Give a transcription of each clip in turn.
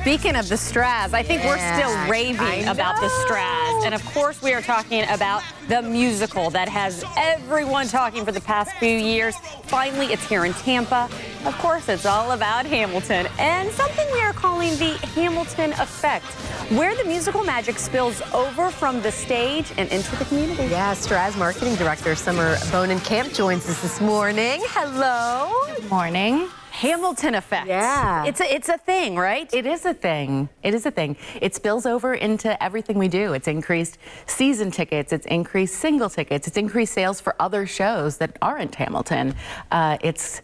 speaking of the Straz, I think we're still raving about the Straz. And of course, we are talking about the musical that has everyone talking for the past few years. Finally, it's here in Tampa. Of course, it's all about Hamilton and something we are calling the Hamilton effect, where the musical magic spills over from the stage and into the community. Yeah, Straz Marketing Director Summer Bonin-Camp joins us this morning. Hello. Good morning. Hamilton effect. Yeah. It's a thing, right? It is a thing. It is a thing. It spills over into everything we do. It's increased season tickets. It's increased single tickets. It's increased sales for other shows that aren't Hamilton. It's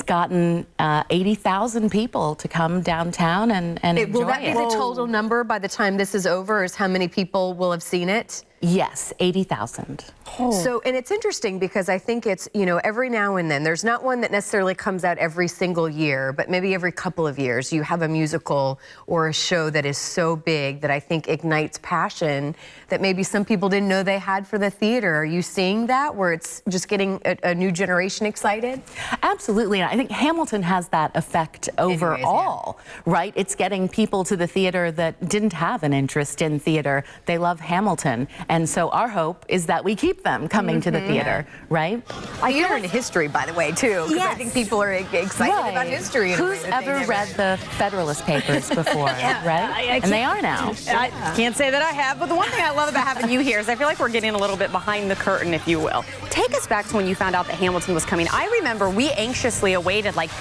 gotten 80,000 people to come downtown and enjoy it. Will that be the total number by the time this is over, is how many people will have seen it? Yes, 80,000. Oh. So, and it's interesting because I think it's, you know, every now and then, there's not one that necessarily comes out every single year, but maybe every couple of years you have a musical or a show that is so big that I think ignites passion that maybe some people didn't know they had for the theater. Are you seeing that, where it's just getting a new generation excited? Absolutely. And I think Hamilton has that effect overall, right? It's getting people to the theater that didn't have an interest in theater. They love Hamilton. And so our hope is that we keep them coming to the theater, right? Theater and history, by the way, too. Because I think people are excited about history. Who's ever read the Federalist Papers before, right? And they are now. I can't say that I have, but the one thing I love about having you here is I feel like we're getting a little bit behind the curtain, if you will. Take us back to when you found out that Hamilton was coming. I remember we anxiously awaited, like,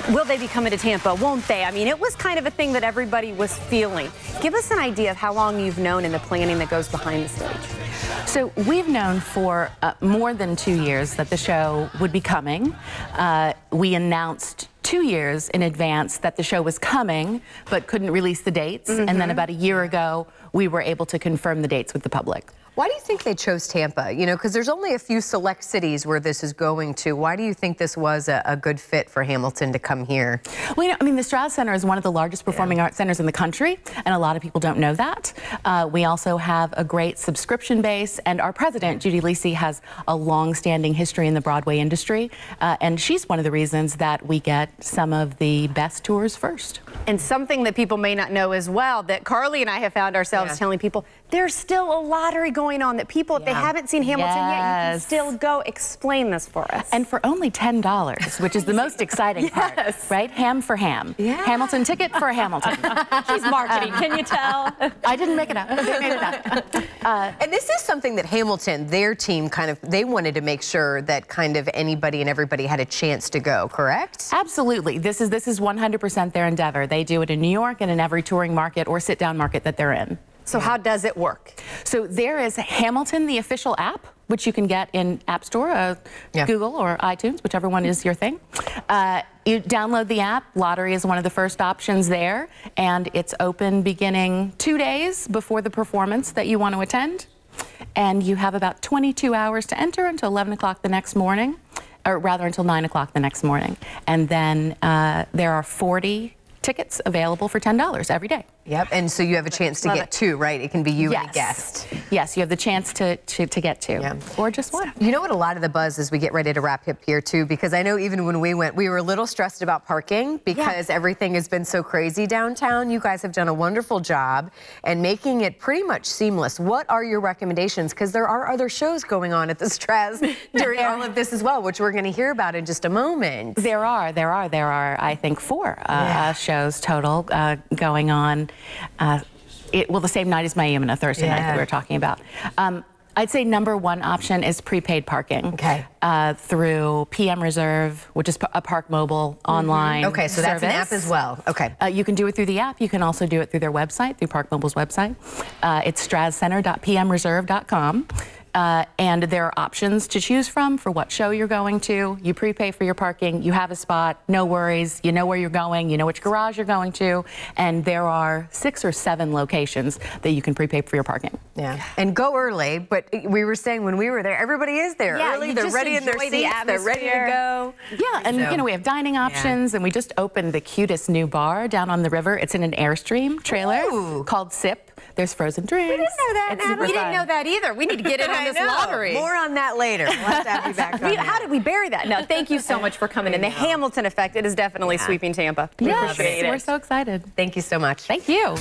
will they be coming to Tampa? Won't they? I mean, it was kind of a thing that everybody was feeling. Give us an idea of how long you've known and the planning that goes behind the stage. So we've known for more than 2 years that the show would be coming. We announced 2 years in advance that the show was coming, but couldn't release the dates. And then about a year ago, we were able to confirm the dates with the public. Why do you think they chose Tampa? You know, because there's only a few select cities where this is going to. Why do you think this was a good fit for Hamilton to come here? Well, you know, I mean, the Straz Center is one of the largest performing arts centers in the country, and a lot of people don't know that. We also have a great subscription base, and our president, Judy Lisi, has a long-standing history in the Broadway industry, and she's one of the reasons that we get some of the best tours first. And something that people may not know as well, that Carly and I have found ourselves telling people, there's still a lottery going on, that people, if they haven't seen Hamilton yet, you can still go. Explain this for us. And for only $10, which is the most exciting part, right? Ham for ham. Hamilton ticket for Hamilton. She's marketing, can you tell? I didn't make it up. They made it up. And this is something that Hamilton, their team, they wanted to make sure that kind of anybody and everybody had a chance to go, correct? Absolutely. This is 100% their endeavor. They do it in New York and in every touring market or sit-down market that they're in. So how does it work? So there is Hamilton, the official app, which you can get in App Store, Google or iTunes, whichever one is your thing. You download the app. Lottery is one of the first options there, and it's open beginning 2 days before the performance that you want to attend. And you have about 22 hours to enter until 11 o'clock the next morning, or rather until 9 o'clock the next morning. And then there are 40 tickets available for $10 every day. Yep, and so you have a chance to get two, right? It can be you and a guest. Yes, you have the chance to get two, or just one. You know what, a lot of the buzz as we get ready to wrap up here too, because I know even when we went, we were a little stressed about parking because everything has been so crazy downtown. You guys have done a wonderful job and making it pretty much seamless. What are your recommendations? Because there are other shows going on at the Straz during all of this as well, which we're going to hear about in just a moment. There are, I think, 4 shows total going on. The same night as Miami, a Thursday night that we were talking about. I'd say #1 option is prepaid parking through PM Reserve, which is a Park Mobile online service. So that's an app as well. You can do it through the app. You can also do it through their website, through Park Mobile's website. It's strazcenter.pmreserve.com. And there are options to choose from for what show you're going to. You prepay for your parking, you have a spot, no worries, you know where you're going, you know which garage you're going to, and there are 6 or 7 locations that you can prepay for your parking. And go early, but we were saying when we were there, everybody is there early, they're ready in their seats, they're ready to go. And you know, we have dining options, and we just opened the cutest new bar down on the river. It's in an Airstream trailer called Sip. There's frozen drinks. We didn't know that. It's super We didn't fun. know that either. We need to get in on this lottery. More on that later. We'll have to have you back on. How did we bury that? No, thank you so much for coming in. The Hamilton effect, it is definitely sweeping Tampa. We Yes, appreciate it. we're so excited. Thank you so much. Thank you.